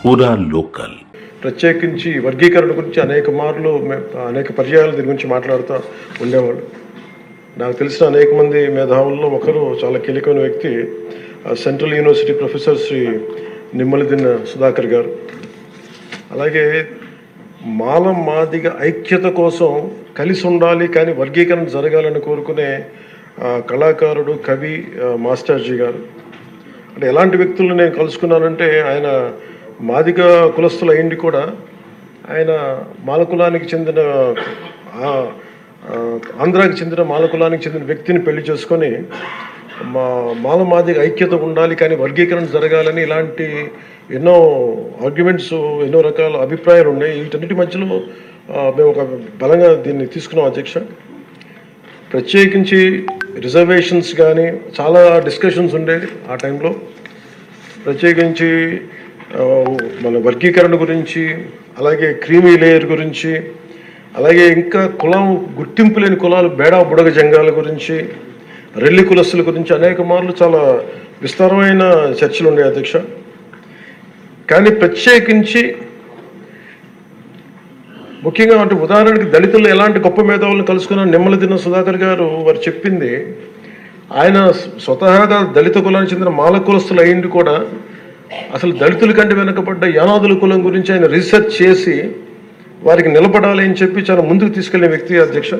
పూరా లోకల్. ప్రత్యేకించి వర్గీకరణ గురించి అనేక పర్యాయాలు దీని గురించి మాట్లాడుతూ ఉండేవాడు. నాకు తెలిసిన అనేక మంది మేధావుల్లో ఒకరు చాలా కీలకమైన వ్యక్తి central university professor Shri Nimmaladinna Sudhakar గారు. అలాగే మాదిగ ఐక్యత కోసం కలిసి ఉండాలి కానీ వర్గీకరణ జరగాలని కోరుకునే కళాకారుడు కవి మాస్టర్జీ గారు. అంటే ఎలాంటి వ్యక్తులను నేను కలుసుకున్నానంటే, ఆయన మాదిగ కులస్తుల అయింది కూడా ఆయన మాలకులానికి చెందిన ఆంధ్రాకి చెందిన మాలకులానికి చెందిన వ్యక్తిని పెళ్లి చేసుకొని మాదిగ ఐక్యత ఉండాలి కానీ వర్గీకరణ జరగాలని ఇలాంటి ఎన్నో ఆర్గ్యుమెంట్స్, ఎన్నో రకాల అభిప్రాయాలు ఉన్నాయి. వీటన్నిటి మధ్యలో మేము ఒక బలంగా దీన్ని తీసుకున్నాం అధ్యక్ష. ప్రత్యేకించి రిజర్వేషన్స్ కానీ చాలా డిస్కషన్స్ ఉండేవి ఆ టైంలో. ప్రత్యేకించి మన వర్గీకరణ గురించి, అలాగే క్రీమీ లేయర్ గురించి, అలాగే ఇంకా కులం గుర్తింపు లేని కులాలు బేడా బుడగ జంగాల గురించి, రెల్లి కులస్తుల గురించి అనేక మార్లు చాలా విస్తారమైన చర్చలు ఉన్నాయి అధ్యక్ష. కానీ ప్రత్యేకించి ముఖ్యంగా అంటే ఉదాహరణకి దళితులు ఎలాంటి గొప్ప మేధావులను కలుసుకున్న నిమ్మలదిన్న సుధాకర్ గారు వారు చెప్పింది, ఆయన స్వతహాగా దళిత కులానికి చెందిన మాల కులస్తులు అయింది కూడా అసలు దళితుల కంటే వెనుకబడ్డ యానాదుల కులం గురించి ఆయన రీసెర్చ్ చేసి వారికి నిలబడాలి అని చెప్పి చాలా ముందుకు తీసుకెళ్లే వ్యక్తి అధ్యక్ష.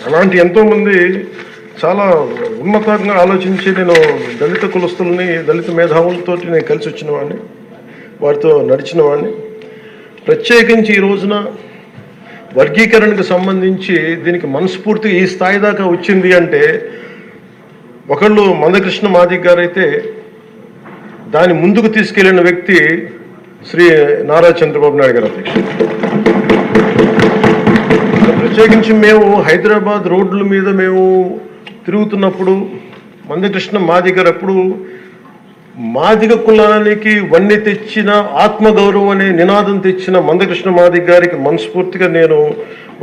అలాంటి ఎంతోమంది చాలా ఉన్నతంగా ఆలోచించి నేను దళిత కులస్తుల్ని, దళిత మేధావులతో నేను కలిసి వచ్చిన వాడిని, వారితో నడిచిన వాడిని. ప్రత్యేకించి ఈ రోజున వర్గీకరణకు సంబంధించి దీనికి మనస్ఫూర్తిగా ఈ స్థాయి దాకా వచ్చింది అంటే ఒకళ్ళు మందకృష్ణ మాదిగ గారు అయితే, దాన్ని ముందుకు తీసుకెళ్లిన వ్యక్తి శ్రీ నారా చంద్రబాబు నాయుడు గారు అధ్యక్ష. ప్రత్యేకించి మేము హైదరాబాద్ రోడ్ల మీద మేము తిరుగుతున్నప్పుడు మందకృష్ణ మాదిగ గారు అప్పుడు మాదిగ కులానికి వన్నె తెచ్చిన, ఆత్మగౌరవం అనే నినాదం తెచ్చిన మందకృష్ణ మాదిగ గారికి మనస్ఫూర్తిగా నేను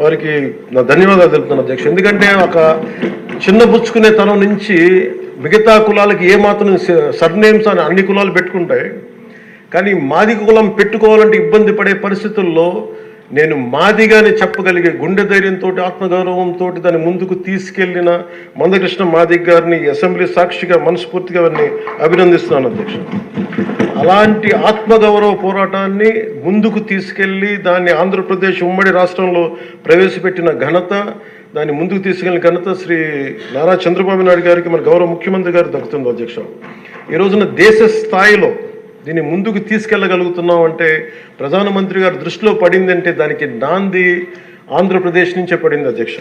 వారికి నా ధన్యవాదాలు తెలుపుతున్నాను అధ్యక్ష. ఎందుకంటే ఒక చిన్నబుచ్చుకునే తనం నుంచి మిగతా కులాలకి ఏమాత్రం సర్నేమ్స్ అని అన్ని కులాలు పెట్టుకుంటాయి, కానీ మాదిగ కులం పెట్టుకోవాలంటే ఇబ్బంది పడే పరిస్థితుల్లో నేను మాదిగానే చెప్పగలిగే గుండె ధైర్యంతో, ఆత్మగౌరవంతో దాన్ని ముందుకు తీసుకెళ్లిన మందకృష్ణ మాదిగ గారిని అసెంబ్లీ సాక్షిగా మనస్ఫూర్తిగా వారిని అభినందిస్తున్నాను అధ్యక్ష. అలాంటి ఆత్మగౌరవ పోరాటాన్ని ముందుకు తీసుకెళ్లి దాన్ని ఆంధ్రప్రదేశ్ ఉమ్మడి రాష్ట్రంలో ప్రవేశపెట్టిన ఘనత, దాన్ని ముందుకు తీసుకెళ్లిన ఘనత శ్రీ నారా చంద్రబాబు నాయుడు గారికి, మన గౌరవ ముఖ్యమంత్రి గారు దక్కుతుంది అధ్యక్ష. ఈ రోజున దేశ స్థాయిలో దీన్ని ముందుకు తీసుకెళ్ళగలుగుతున్నాం అంటే ప్రధానమంత్రి గారి దృష్టిలో పడిందంటే దానికి నాంది ఆంధ్రప్రదేశ్ నుంచే పడింది అధ్యక్ష.